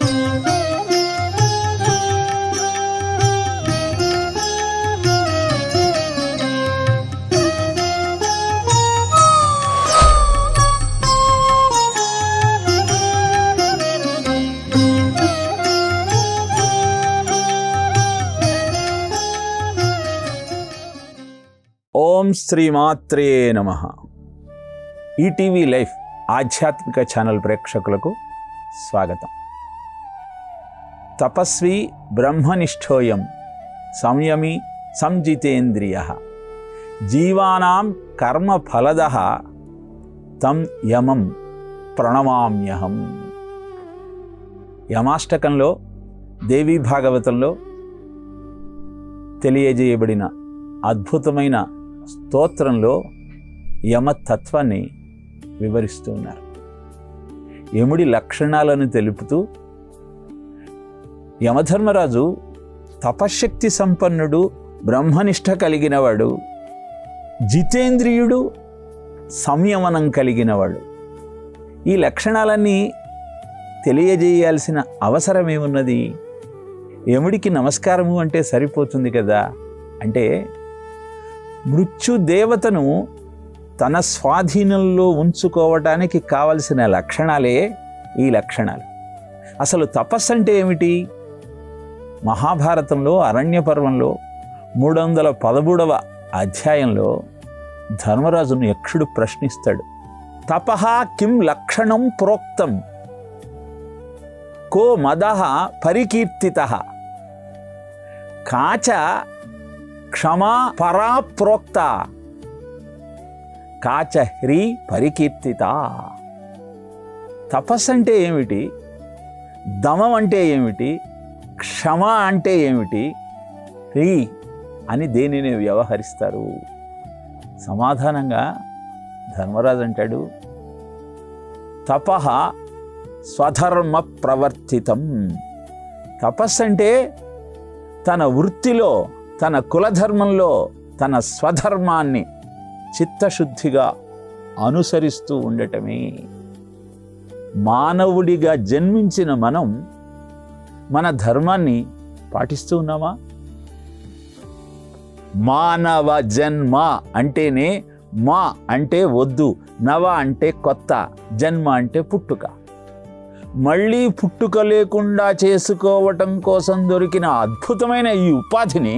ఓం శ్రీమాత్రే నమః. ETV life ఆధ్యాత్మిక ఛానల్ ప్రేక్షకులకు స్వాగతం. తపస్వి బ్రహ్మనిష్ఠోయం సంయమి సంజితేంద్రియ జీవానాం కర్మఫలదః తం యమం ప్రణమామ్యహం. యమాష్టకంలో దేవీ భాగవతంలో తెలియజేయబడిన అద్భుతమైన స్తోత్రంలో యమతత్వాన్ని వివరిస్తూ ఉన్నారు. యముడి లక్షణాలను తెలుపుతూ యమధర్మరాజు తపశ్శక్తి సంపన్నుడు, బ్రహ్మనిష్ఠ కలిగినవాడు, జితేంద్రియుడు, సంయమనం కలిగినవాడు. ఈ లక్షణాలన్నీ తెలియజేయాల్సిన అవసరం ఏమున్నది? యముడికి నమస్కారము అంటే సరిపోతుంది కదా. అంటే మృత్యుదేవతను తన స్వాధీనంలో ఉంచుకోవటానికి కావలసిన లక్షణాలే ఈ లక్షణాలు. అసలు తపస్సు అంటే ఏమిటి? మహాభారతంలో అరణ్య పర్వంలో 313వ అధ్యాయంలో ధర్మరాజును యక్షుడు ప్రశ్నిస్తాడు. తపః కిం లక్షణం ప్రోక్తం కో మదః పరికీర్తితః కాచ క్షమా పరా ప్రోక్త కాచ హ్రీ పరికీర్తిత. తపస్సు అంటే ఏమిటి? దమం అంటే ఏమిటి? క్షమ అంటే ఏమిటి? హ్రీ అని దేనిని వ్యవహరిస్తారు? సమాధానంగా ధర్మరాజు అంటాడు, తపః స్వధర్మ ప్రవర్తితం. తపస్సు అంటే తన వృత్తిలో, తన కులధర్మంలో, తన స్వధర్మాన్ని చిత్తశుద్ధిగా అనుసరిస్తూ ఉండటమే. మానవుడిగా జన్మించిన మనం మన ధర్మాన్ని పాటిస్తూ ఉన్నామా? మానవ జన్మ అంటేనే మా అంటే వద్దు, నవ అంటే కొత్త, జన్మ అంటే పుట్టుక. మళ్ళీ పుట్టుక లేకుండా చేసుకోవటం కోసం దొరికిన అద్భుతమైన ఈ ఉపాధిని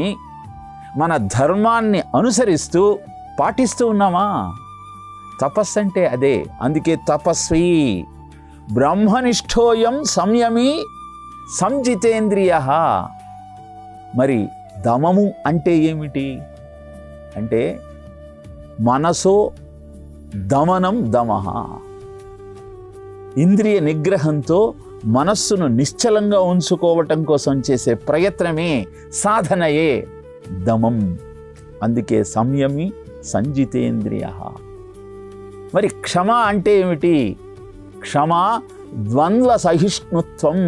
మన ధర్మాన్ని అనుసరిస్తూ పాటిస్తూ ఉన్నామా? తపస్సు అంటే అదే. అందుకే తపస్వి బ్రహ్మనిష్ఠోయం సంయమి సంజితేంద్రియ. మరి దమము అంటే ఏమిటి? అంటే మనసో దమనం దమః. ఇంద్రియ నిగ్రహంతో మనస్సును నిశ్చలంగా ఉంచుకోవటం కోసం చేసే ప్రయత్నమే, సాధనయే దమం. అందుకే సంయమి సంజితేంద్రియ. మరి క్షమ అంటే ఏమిటి? క్షమ ద్వంద్వ సహిష్ణుత్వం.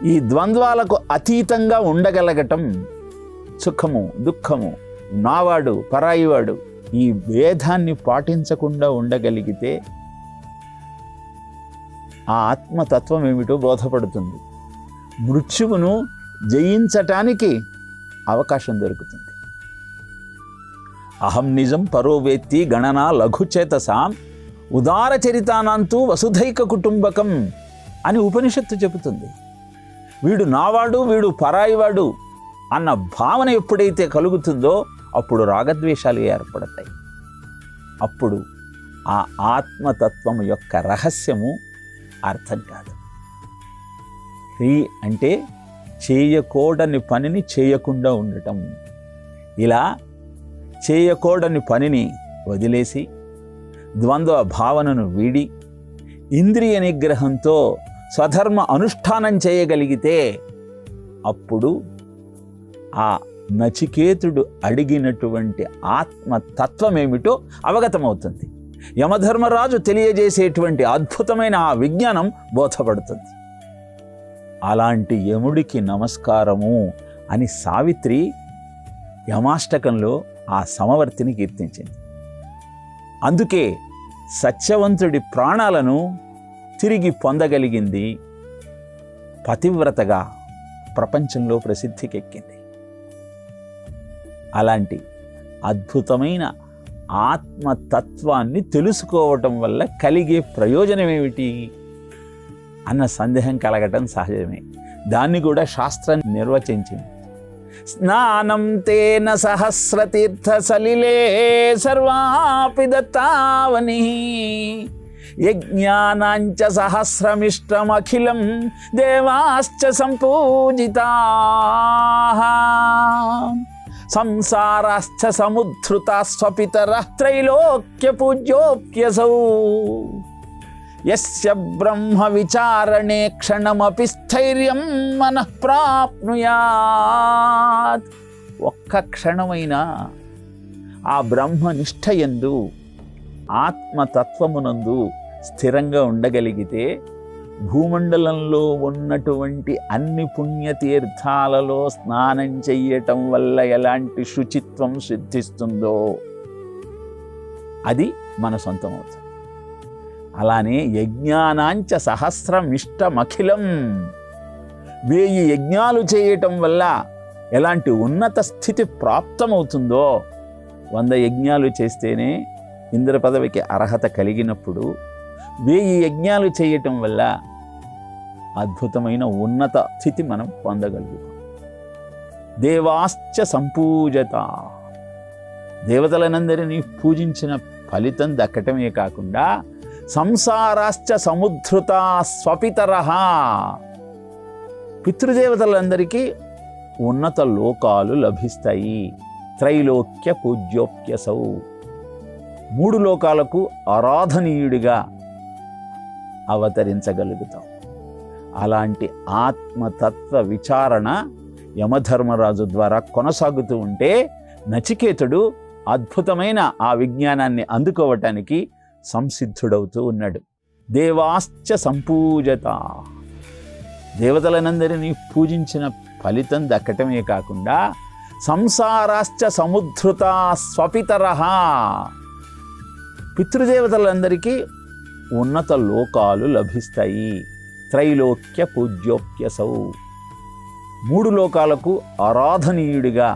ఈ ద్వంద్వాలకు అతీతంగా ఉండగలగటం. సుఖము, దుఃఖము, నావాడు, పరాయివాడు, ఈ భేదాన్ని పాటించకుండా ఉండగలిగితే ఆ ఆత్మతత్వం ఏమిటో బోధపడుతుంది. మృత్యువును జయించటానికి అవకాశం దొరుకుతుంది. అహం నిజం పరోవేత్తి గణనా లఘుచేతసాం ఉదారచరితానాంతు వసుధైక కుటుంబకం అని ఉపనిషత్తు చెబుతుంది. వీడు నావాడు, వీడు పరాయివాడు అన్న భావన ఎప్పుడైతే కలుగుతుందో అప్పుడు రాగద్వేషాలు ఏర్పడతాయి. అప్పుడు ఆ ఆత్మతత్వం యొక్క రహస్యము అర్థం కాదు. హ్రీ అంటే చేయకూడని పనిని చేయకుండా ఉండటం. ఇలా చేయకూడని పనిని వదిలేసి ద్వంద్వ భావనను వీడి ఇంద్రియ నిగ్రహంతో స్వధర్మ అనుష్ఠానం చేయగలిగితే అప్పుడు ఆ నచికేతుడు అడిగినటువంటి ఆత్మతత్వం ఏమిటో అవగతమవుతుంది. యమధర్మరాజు తెలియజేసేటువంటి అద్భుతమైన ఆ విజ్ఞానం బోధపడుతుంది. అలాంటి యముడికి నమస్కారము అని సావిత్రి యమాష్టకంలో ఆ సమవర్తిని కీర్తించింది. అందుకే సత్యవంతుడి ప్రాణాలను తిరిగి పొందగలిగింది. పతివ్రతగా ప్రపంచంలో ప్రసిద్ధికెక్కింది. అలాంటి అద్భుతమైన ఆత్మతత్వాన్ని తెలుసుకోవటం వల్ల కలిగే ప్రయోజనం ఏమిటి అన్న సందేహం కలగటం సహజమే. దాన్ని కూడా శాస్త్రం నిర్వచించింది. స్నానం తేన సహస్రతీర్థ సలిలే సర్వాపి దత్తావని యజ్ఞానాంచ సహస్రమిష్టమఖిలం దేవాశ్చ సంపూజితాః సంసారాశ్చ సముద్ధృతాస్వపితరః త్రైలోక్య పూజ్యోప్యసౌ యస్య బ్రహ్మ విచారణే క్షణమపి స్థైర్యం మనః ప్రాప్నుయాత్. ఒక్క క్షణమైనా ఆ బ్రహ్మనిష్టయందు ఆత్మతత్వమునందు స్థిరంగా ఉండగలిగితే భూమండలంలో ఉన్నటువంటి అన్ని పుణ్యతీర్థాలలో స్నానం చెయ్యటం వల్ల ఎలాంటి శుచిత్వం సిద్ధిస్తుందో అది మన సొంతం అవుతుంది. అలానే యజ్ఞానాంచ సహస్రమిష్టమఖిలం, 1000 యజ్ఞాలు చేయటం వల్ల ఎలాంటి ఉన్నత స్థితి ప్రాప్తమవుతుందో, 100 యజ్ఞాలు చేస్తేనే ఇంద్ర పదవికి అర్హత కలిగినప్పుడు 1000 యజ్ఞాలు చేయటం వల్ల అద్భుతమైన ఉన్నత స్థితి మనం పొందగలుగుతాం. దేవాశ్చ సంపూజత, దేవతలనందరినీ పూజించిన ఫలితం దక్కటమే కాకుండా సంసారాశ్చ సముద్ధృతా స్వపితరః, పితృదేవతలందరికీ ఉన్నత లోకాలు లభిస్తాయి. త్రైలోక్య పూజ్యోప్యసౌ, 3 లోకాలకు ఆరాధనీయుడిగా అవతరించగలుగుతాం. అలాంటి ఆత్మతత్వ విచారణ యమధర్మరాజు ద్వారా కొనసాగుతూ ఉంటే నచికేతుడు అద్భుతమైన ఆ విజ్ఞానాన్ని అందుకోవటానికి సంసిద్ధుడవుతూ ఉన్నాడు. దేవాశ్చ సంపూజత, దేవతలనందరినీ పూజించిన ఫలితం దక్కటమే కాకుండా సంసారాశ్చ సముద్ధృతా స్వపితరః, పితృదేవతలందరికీ ఉన్నత లోకాలు లభిస్తాయి. త్రైలోక్య పూజ్యోప్యసౌ, 3 లోకాలకు ఆరాధనీయుడిగా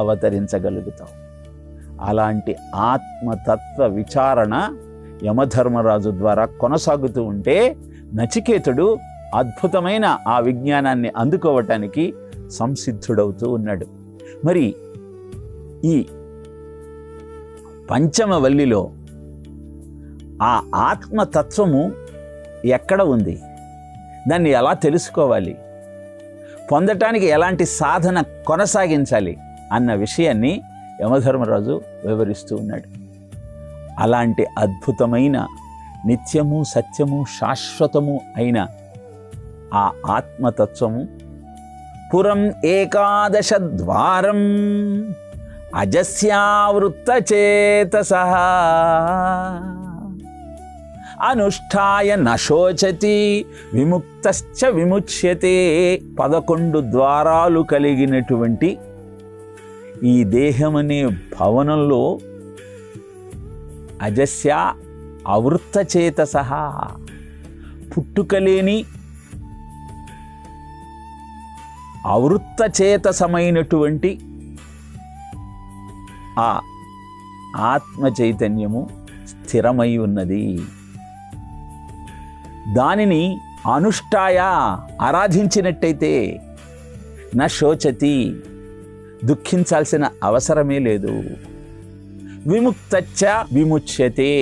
అవతరించగలుగుతాం. అలాంటి ఆత్మతత్వ విచారణ యమధర్మరాజు ద్వారా కొనసాగుతూ ఉంటే నచికేతుడు అద్భుతమైన ఆ విజ్ఞానాన్ని అందుకోవటానికి సంసిద్ధుడవుతూ ఉన్నాడు. మరి ఈ పంచమవల్లిలో ఆ ఆత్మతత్వము ఎక్కడ ఉంది, దాన్ని ఎలా తెలుసుకోవాలి, పొందటానికి ఎలాంటి సాధన కొనసాగించాలి అన్న విషయాన్ని యమధర్మరాజు వివరిస్తూ ఉన్నాడు. అలాంటి అద్భుతమైన నిత్యము సత్యము శాశ్వతము అయిన ఆ ఆత్మతత్వము పురం 11 ద్వారం అజస్యావృత్తచేతసః అనుష్ఠాయ నశోచతి విముక్తశ్చ విముచ్యతే. 11 ద్వారాలు కలిగినటువంటి ఈ దేహమనే భవనంలో అజస్య అవృత్తచేతసః, పుట్టుకలేని అవృత్తచేతసమైనటువంటి ఆ ఆత్మ చైతన్యము స్థిరమై ఉన్నది. దానిని అనుష్ఠాయ ఆరాధించినట్టయితే న శోచతి, దుఃఖించాల్సిన అవసరమే లేదు. విముక్తచ్చ విముచ్యతే,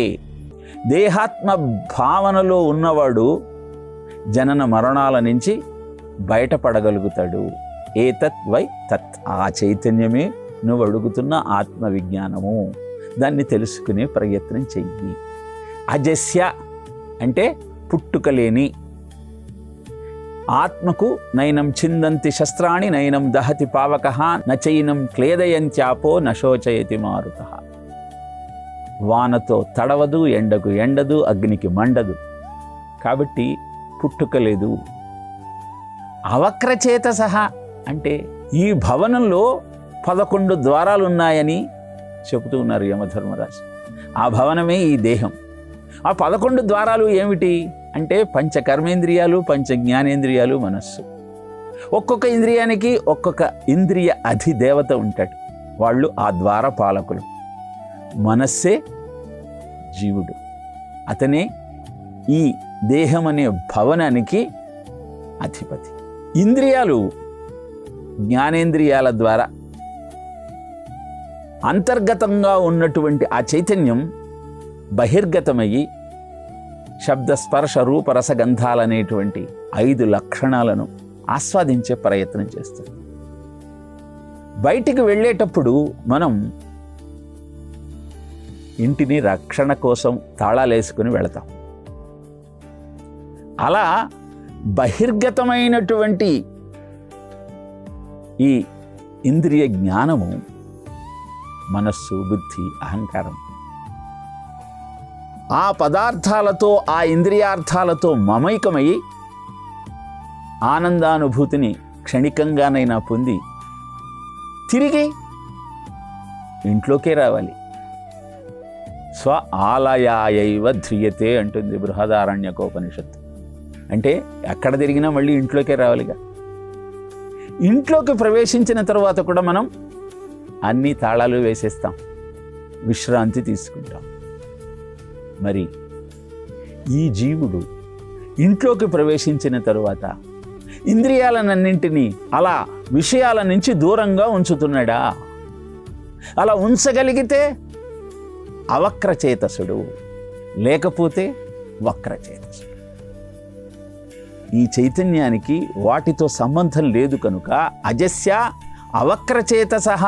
దేహాత్మ భావనలో ఉన్నవాడు జనన మరణాల నుంచి బయటపడగలుగుతాడు. ఏతత్ వై తత్, ఆ చైతన్యమే నువ్వు అడుగుతున్న ఆత్మవిజ్ఞానము. దాన్ని తెలుసుకునే ప్రయత్నం చెయ్యి. అజస్య అంటే పుట్టుకలేని, ఆత్మకు నైనం చిందంతి శస్త్రాణి నైనం దహతి పావకః నచైనం క్లేదయంత్యాపో నశోచయతి మారుతః. వానతో తడవదు, ఎండకు ఎండదు, అగ్నికి మండదు, కాబట్టి పుట్టుక లేదు. అవక్రచేతసః అంటే ఈ భవనంలో 11 ద్వారాలు ఉన్నాయని చెబుతూ ఉన్నారు యమధర్మరాజు. ఆ భవనమే ఈ దేహం. ఆ 11 ద్వారాలు ఏమిటి అంటే పంచ కర్మేంద్రియాలు, పంచ జ్ఞానేంద్రియాలు, మనస్సు. ఒక్కొక్క ఇంద్రియానికి ఒక్కొక్క ఇంద్రియ అధిదేవత ఉంటాడు. వాళ్ళు ఆ ద్వార పాలకులు. మనస్సే జీవుడు. అతనే ఈ దేహం అనే భవనానికి అధిపతి. ఇంద్రియాలు జ్ఞానేంద్రియాల ద్వారా అంతర్గతంగా ఉన్నటువంటి ఆ చైతన్యం బహిర్గతమయ్యి శబ్ద, స్పర్శ, రూప, రసగంధాలనేటువంటి 5 లక్షణాలను ఆస్వాదించే ప్రయత్నం చేస్తుంది. బయటికి వెళ్ళేటప్పుడు మనం ఇంటిని రక్షణ కోసం తాళాలేసుకుని వెళతాం. అలా బహిర్గతమైనటువంటి ఈ ఇంద్రియ జ్ఞానము మనస్సు, బుద్ధి, అహంకారం ఆ పదార్థాలతో, ఆ ఇంద్రియార్థాలతో మమైకమై ఆనందానుభూతిని క్షణికంగానైనా పొంది తిరిగి ఇంట్లోకే రావాలి. స్వ ఆలయాయైవ ధ్రియతే అంటుంది బృహదారణ్యకోపనిషత్తు. అంటే ఎక్కడ తిరిగినా మళ్ళీ ఇంట్లోకే రావాలిగా. ఇంట్లోకి ప్రవేశించిన తర్వాత కూడా మనం అన్ని తాళాలు వేసేస్తాం, విశ్రాంతి తీసుకుంటాం. మరి ఈ జీవుడు ఇంట్లోకి ప్రవేశించిన తరువాత ఇంద్రియాలన్నింటినీ అలా విషయాల నుంచి దూరంగా ఉంచుతున్నాడా? అలా ఉంచగలిగితే అవక్రచేతసుడు, లేకపోతే వక్రచేతసుడు. ఈ చైతన్యానికి వాటితో సంబంధం లేదు కనుక అజస్య అవక్రచేతసః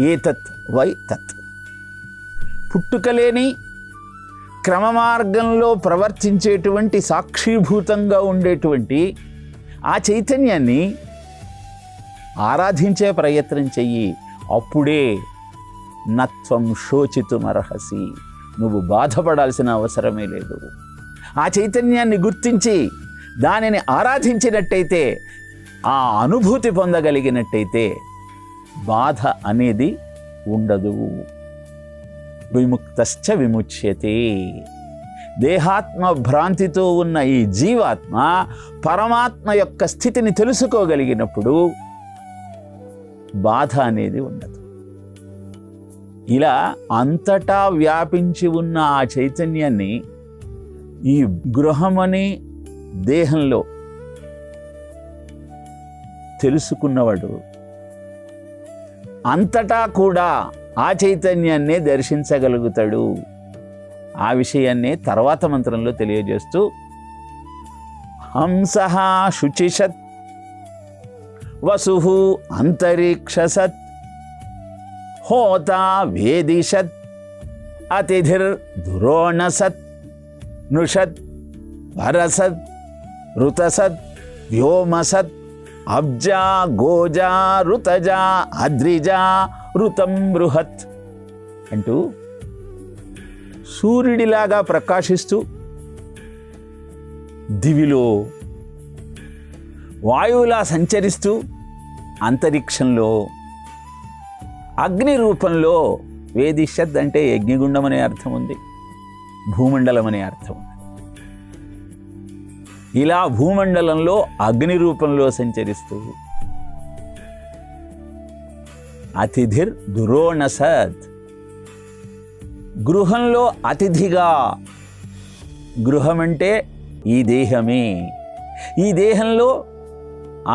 ఏతత్ వై తత్. పుట్టుకలేని క్రమమార్గంలో ప్రవర్తించేటువంటి సాక్షిభూతంగా ఉండేటువంటి ఆ చైతన్యాన్ని ఆరాధించే ప్రయత్నం చెయ్యి. అప్పుడే నత్వం శోచితుమర్హసి, నువ్వు బాధపడాల్సిన అవసరమే లేదు. ఆ చైతన్యాన్ని గుర్తించి దానిని ఆరాధించినట్టయితే, ఆ అనుభూతి పొందగలిగినట్టయితే బాధ అనేది ఉండదు. విముక్తశ్చ విముచ్యతే. దేహాత్మ భ్రాంతితో ఉన్న ఈ జీవాత్మ పరమాత్మ యొక్క స్థితిని తెలుసుకోగలిగినప్పుడు బాధ అనేది ఉండదు. ఇలా అంతటా వ్యాపించి ఉన్న ఆ చైతన్యాన్ని ఈ గృహమని దేహంలో తెలుసుకున్నవాడు అంతటా కూడా ఆ చైతన్యాన్నే దర్శించగలుగుతాడు. ఆ విషయాన్నే తర్వాత మంత్రంలో తెలియజేస్తూ హంసః శుచిషత్ వసుః అంతరిక్షసత్ హోతా వేదిషత్ అతిథిర్ దురోణసత్ నృషత్ వరసత్ ఋతసత్ వ్యోమసత్ అబ్జా గోజా ఋతజా అద్రిజా ఋతం బృహత్ అంటూ సూర్యుడిలాగా ప్రకాశిస్తూ దివిలో వాయువులా సంచరిస్తూ అంతరిక్షంలో అగ్ని రూపంలో, వేదిషత్ అంటే యజ్ఞగుండం అనే అర్థం ఉంది, భూమండలం అనే అర్థం ఉంది. ఇలా భూమండలంలో అగ్ని రూపంలో సంచరిస్తూ అతిథిర్ దురోణసత్, గృహంలో అతిథిగా. గృహమంటే ఈ దేహమే. ఈ దేహంలో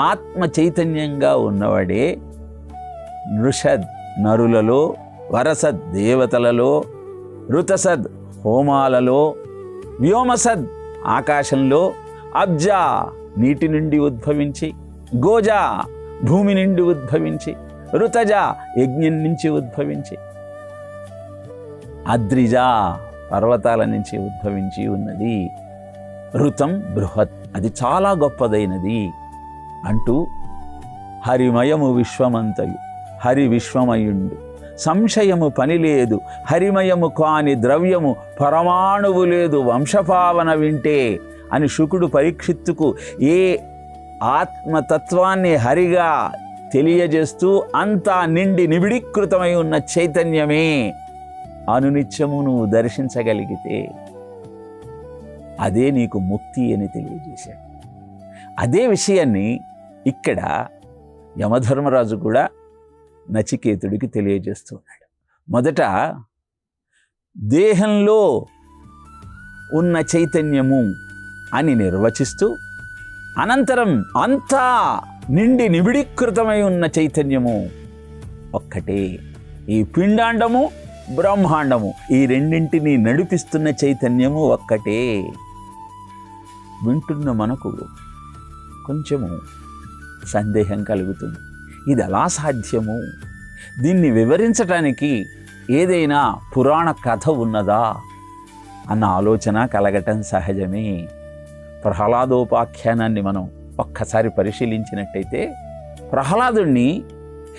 ఆత్మ చైతన్యంగా ఉన్నవాడే నృషద్ నరులలో, వరసద్ దేవతలలో, ఋతసద్ హోమాలలో, వ్యోమసద్ ఆకాశంలో, అబ్జా నీటి నుండి ఉద్భవించి, గోజా భూమి నుండి ఉద్భవించి, ఋతజ యజ్ఞం నుంచి ఉద్భవించి, అద్రిజా పర్వతాల నుంచి ఉద్భవించి ఉన్నది. ఋతం బృహత్, అది చాలా గొప్పదైనది అంటూ హరిమయము విశ్వమంతయు, హరి విశ్వమయుండు, సంశయము పని లేదు, హరిమయము కాని ద్రవ్యము పరమాణువు లేదు, వంశపావన వింటే అని శుకుడు పరీక్షిత్తుకు ఏ ఆత్మతత్వాన్ని హరిగా తెలియజేస్తూ అంతా నిండి నిబిడీకృతమై ఉన్న చైతన్యమే అనునిత్యము నువ్వు దర్శించగలిగితే అదే నీకు ముక్తి అని తెలియజేశాడు. అదే విషయాన్ని ఇక్కడ యమధర్మరాజు కూడా నచికేతుడికి తెలియజేస్తున్నాడు. మొదట దేహంలో ఉన్న చైతన్యము అని నిర్వచిస్తూ, అనంతరం అంతా నిండి నిబిడీకృతమై ఉన్న చైతన్యము ఒక్కటే. ఈ పిండాండము బ్రహ్మాండము ఈ రెండింటినీ నడిపిస్తున్న చైతన్యము ఒక్కటే. వింటున్న మనకు కొంచెము సందేహం కలుగుతుంది. ఇది ఎలా సాధ్యము? దీన్ని వివరించటానికి ఏదైనా పురాణ కథ ఉన్నదా అన్న ఆలోచన కలగటం సహజమే. ప్రహ్లాదోపాఖ్యానాన్ని మనం ఒక్కసారి పరిశీలించినట్టయితే ప్రహ్లాదుణ్ణి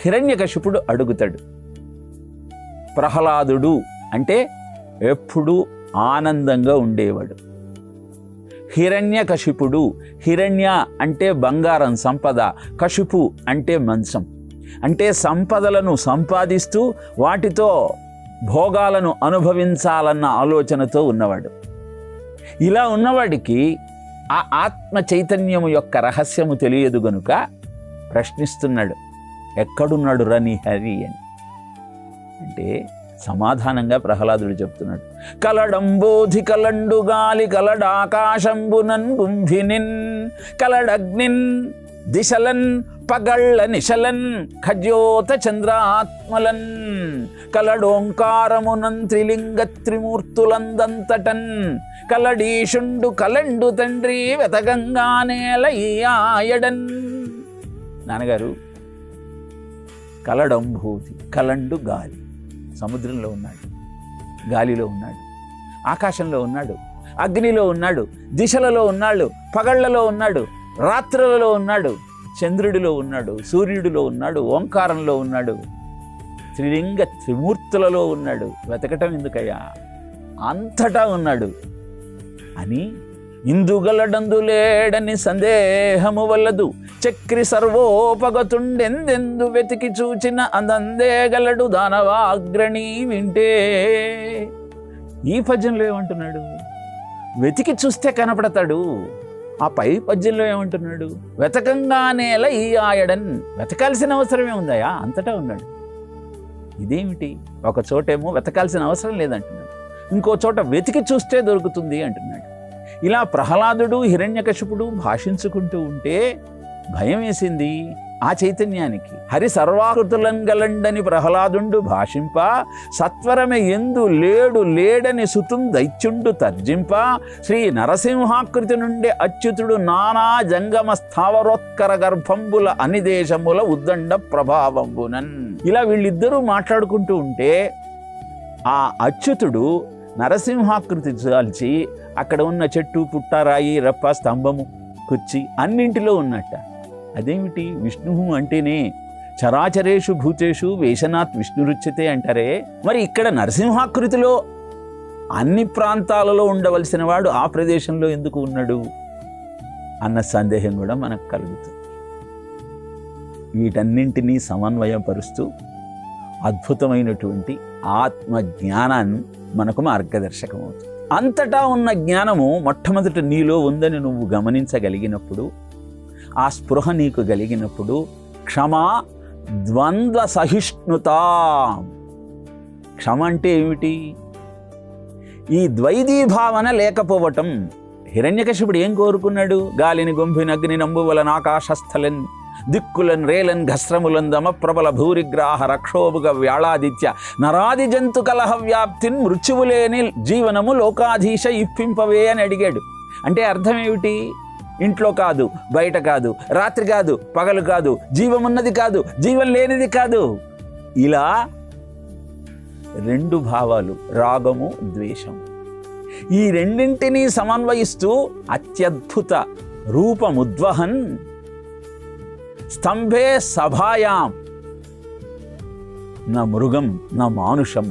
హిరణ్యకశిపుడు అడుగుతాడు. ప్రహ్లాదుడు అంటే ఎప్పుడూ ఆనందంగా ఉండేవాడు. హిరణ్యకశిపుడు, హిరణ్య అంటే బంగారం సంపద, కశిపు అంటే మంచం, అంటే సంపదలను సంపాదిస్తూ వాటితో భోగాలను అనుభవించాలన్న ఆలోచనతో ఉన్నవాడు. ఇలా ఉన్నవాడికి ఆ ఆత్మ చైతన్యము యొక్క రహస్యము తెలియదు గనుక ప్రశ్నిస్తున్నాడు, ఎక్కడున్నాడు రా నీ హరి అని. అంటే సమాధానంగా ప్రహ్లాదుడు చెప్తున్నాడు, కలడంబోధి కలండు గాలి కలడాకాశంబునన్ గుంభినిన్ కలడగ్నిన్ దిశలన్ పగళ్ళ నిశలన్ ఖజ్యోత చంద్రాత్మలన్ కలడోంకారమునన్ త్రిలింగ త్రిమూర్తులందంతటన్ కలడీషుండు కలండు తండ్రి వెతగంగానేల ఈయాయడన్. నాన్నగారు, కలడంబూతి కలండు గాలి, సముద్రంలో ఉన్నాడు, గాలిలో ఉన్నాడు, ఆకాశంలో ఉన్నాడు, అగ్నిలో ఉన్నాడు, దిశలలో ఉన్నాడు, పగళ్లలో ఉన్నాడు, రాత్రులలో ఉన్నాడు, చంద్రుడిలో ఉన్నాడు, సూర్యుడిలో ఉన్నాడు, ఓంకారంలో ఉన్నాడు, త్రిలింగ త్రిమూర్తులలో ఉన్నాడు. వెతకటం ఎందుకయ్యా, అంతటా ఉన్నాడు అని ఇందుగలడందులేడని సందేహము వల్లదు చక్రి సర్వోపగతుండెందెందు వెతికి చూచిన అందందేగలడు దానవాగ్రణి వింటే. ఈ పద్యంలో ఏమంటున్నాడు? వెతికి చూస్తే కనపడతాడు. ఆ పై పద్యంలో ఏమంటున్నాడు? వెతకంగానేల ఈ ఆయడన్. వెతకాల్సిన అవసరమే ఉందయా, అంతటా ఉన్నాడు. ఇదేమిటి? ఒక చోటేమో వెతకాల్సిన అవసరం లేదంటున్నాడు, ఇంకో చోట వెతికి చూస్తే దొరుకుతుంది అంటున్నాడు. ఇలా ప్రహ్లాదుడు హిరణ్యకశిపుడు భాషించుకుంటూ ఉంటే భయం వేసింది ఆ చైతన్యానికి. హరి సర్వాకృతులంగలండని ప్రహ్లాదుండు భాషింప సత్వరమే ఎందు లేడు లేడని సుతుం దైత్యుండు తర్జింప శ్రీ నరసింహాకృతి నుండి అచ్యుతుడు నానా జంగమ స్థావరోత్కర గర్భంబుల అనిదేశముల ఉద్దండ ప్రభావంబునన్. ఇలా వీళ్ళిద్దరూ మాట్లాడుకుంటూ ఉంటే ఆ అచ్యుతుడు నరసింహాకృతి చాల్చి అక్కడ ఉన్న చెట్టు పుట్ట రాయి రప్ప స్తంభము కుర్చీ అన్నింటిలో ఉన్నట్ట. అదేమిటి? విష్ణువు అంటేనే చరాచరేషు భూతేషు వేషనాత్ విష్ణురుచ్యతే అంటారే, మరి ఇక్కడ నరసింహాకృతిలో అన్ని ప్రాంతాలలో ఉండవలసిన వాడు ఆ ప్రదేశంలో ఎందుకు ఉన్నాడు అన్న సందేహం కూడా మనకు కలుగుతుంది. వీటన్నింటినీ సమన్వయపరుస్తూ అద్భుతమైనటువంటి ఆత్మజ్ఞానాన్ని మనకు మార్గదర్శకమవుతుంది. అంతటా ఉన్న జ్ఞానము మొట్టమొదట నీలో ఉందని నువ్వు గమనించగలిగినప్పుడు, ఆ స్పృహ నీకు కలిగినప్పుడు క్షమా ద్వంద్వ సహిష్ణుత. క్షమ అంటే ఏమిటి? ఈ ద్వైదీభావన లేకపోవటం. హిరణ్యకశిపుడు ఏం కోరుకున్నాడు? గాలిని గొంభిని అగ్ని నంబువలన్ ఆకాశస్థలన్ దిక్కులన్ రేలన్ ఘస్రములన్ దమ ప్రబల భూరిగ్రాహ రక్షోభుగ వ్యాళాదిత్య నరాది జంతు కలహ వ్యాప్తిన్ మృత్యువులేని జీవనము లోకాధీశ ఇప్పింపవే అని అడిగాడు. అంటే అర్థం ఏమిటి? ఇంట్లో కాదు, బయట కాదు, రాత్రి కాదు, పగలు కాదు, జీవమున్నది కాదు, జీవం లేనిది కాదు. ఇలా రెండు భావాలు, రాగము ద్వేషము, ఈ రెండింటినీ సమన్వయిస్తూ అత్యద్భుత రూపముద్వహన్ స్తంభే సభాయాం నా మృగం నా మానుషం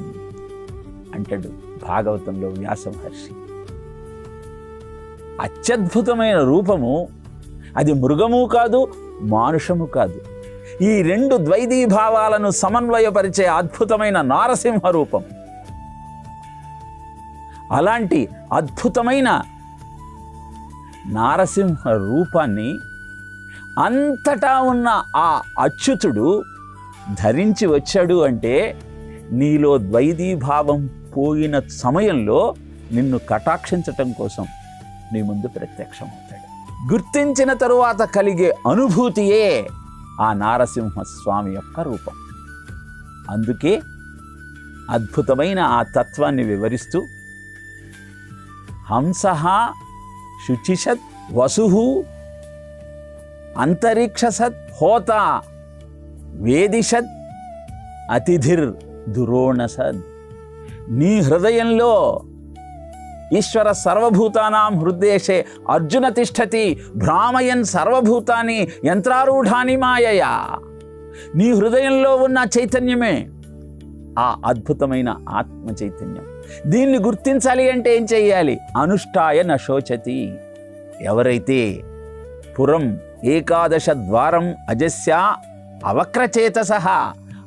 అంటాడు భాగవతంలో వ్యాస మహర్షి. అత్యద్భుతమైన రూపము, అది మృగము కాదు, మానుషము కాదు. ఈ రెండు ద్వైదీభావాలను సమన్వయపరిచే అద్భుతమైన నారసింహ రూపం. అలాంటి అద్భుతమైన నారసింహ రూపాన్ని అంతటా ఉన్న ఆ అచ్యుతుడు ధరించి వచ్చాడు అంటే నీలో ద్వైదీభావం పోయిన సమయంలో నిన్ను కటాక్షించటం కోసం నీ ముందు ప్రత్యక్షమవుతాడు. గుర్తించిన తరువాత కలిగే అనుభూతియే ఆ నారసింహస్వామి యొక్క రూపం. అందుకే అద్భుతమైన ఆ తత్వాన్ని వివరిస్తూ హంసః శుచిషత్ వసుః అంతరిక్షసత్ హోత వేదిషత్ అతిథిర్ దురోణసద్. నీ హృదయంలో ఈశ్వర సర్వభూతానాం హృద్దేశే అర్జున తిష్టతి భ్రామయన్ సర్వభూతాని యంత్రారూఢాని మాయయా. నీ హృదయంలో ఉన్న చైతన్యమే ఆ అద్భుతమైన ఆత్మ చైతన్యం. దీన్ని గుర్తించాలి అంటే ఏం చెయ్యాలి? అనుష్ఠాయ నశోచతి. ఎవరైతే పురం ఏకాదశ ద్వారం అజస్య అవక్రచేతసః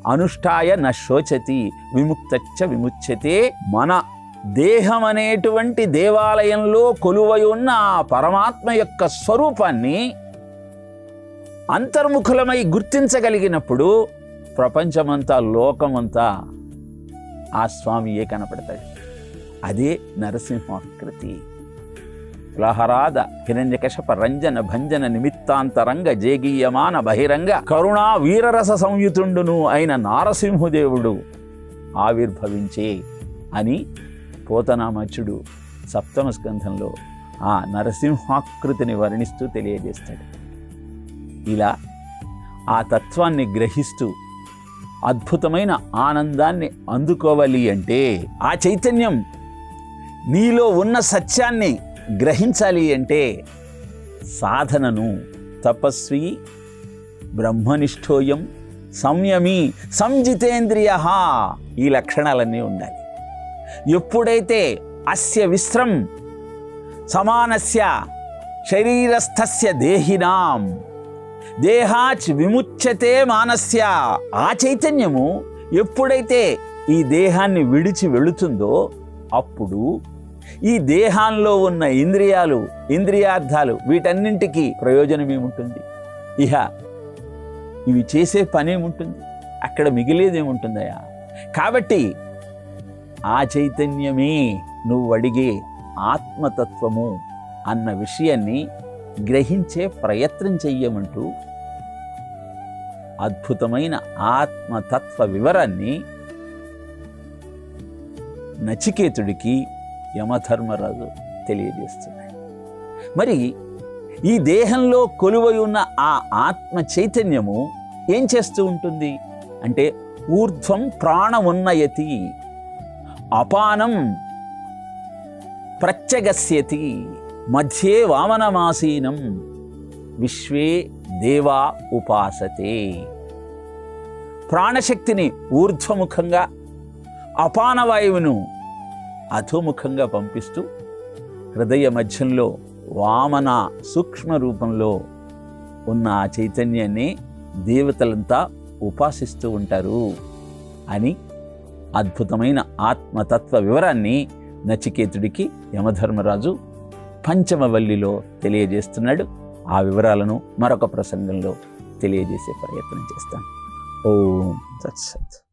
అనుష్ఠాయ నశోచతి విముక్తచ్చ విముచ్యతే. మన దేహం అనేటువంటి దేవాలయంలో కొలువై ఉన్న ఆ పరమాత్మ యొక్క స్వరూపాన్ని అంతర్ముఖులమై గుర్తించగలిగినప్పుడు ప్రపంచమంతా లోకమంతా ఆ స్వామియే కనపడతాడు. అదే నరసింహాకృతి. ప్రహ్లాద హిరణ్యకశప రంజన భంజన నిమిత్తాంతరంగ జేగీయమాన బహిరంగ కరుణా వీరరస సంయుతుండును అయిన నారసింహుదేవుడు ఆవిర్భవించే అని పోతనామచ్యుడు సప్తమ స్కంధంలో ఆ నరసింహాకృతిని వర్ణిస్తూ తెలియజేస్తాడు. ఇలా ఆ తత్వాన్ని గ్రహిస్తూ అద్భుతమైన ఆనందాన్ని అందుకోవాలి అంటే, ఆ చైతన్యం నీలో ఉన్న సత్యాన్ని గ్రహించాలి అంటే సాధనను తపస్వి బ్రహ్మనిష్ఠోయం సంయమి సంజితేంద్రియ ఈ లక్షణాలన్నీ ఉండాలి. ఎప్పుడైతే అస్య విశ్రం సమానస్య శరీరస్థస్య దేహినాం దేహాచ్ విముచ్యతే మానస్య, ఆ చైతన్యము ఎప్పుడైతే ఈ దేహాన్ని విడిచి వెళుతుందో అప్పుడు ఈ దేహాల్లో ఉన్న ఇంద్రియాలు ఇంద్రియార్థాలు వీటన్నింటికీ ప్రయోజనం ఏముంటుంది? ఇహ ఇవి చేసే పనేముంటుంది? అక్కడ మిగిలేదేముంటుందయా? కాబట్టి ఆ చైతన్యమే నువ్వు అడిగే ఆత్మతత్వము అన్న విషయాన్ని గ్రహించే ప్రయత్నం చెయ్యమంటూ అద్భుతమైన ఆత్మతత్వ వివరాన్ని నచికేతుడికి యమధర్మరాజు తెలియజేస్తున్నాడు. మరి ఈ దేహంలో కొలువై ఉన్న ఆ ఆత్మ చైతన్యము ఏం చేస్తూ ఉంటుంది అంటే, ఊర్ధ్వం ప్రాణమున్నయతి అపానం ప్రత్యగస్యతి మధ్యే వామనమాసీనం విశ్వే దేవా ఉపాసతే. ప్రాణశక్తిని ఊర్ధ్వముఖంగా అపానవాయువును అధోముఖంగా పంపిస్తూ హృదయ మధ్యంలో వామన సూక్ష్మ రూపంలో ఉన్న ఆ చైతన్యాన్ని దేవతలంతా ఉపాసిస్తూ ఉంటారు అని అద్భుతమైన ఆత్మతత్వ వివరాన్ని నచికేతుడికి యమధర్మరాజు పంచమవల్లిలో తెలియజేస్తున్నాడు. ఆ వివరాలను మరొక ప్రసంగంలో తెలియజేసే ప్రయత్నం చేస్తాను. ఓం తత్సత్.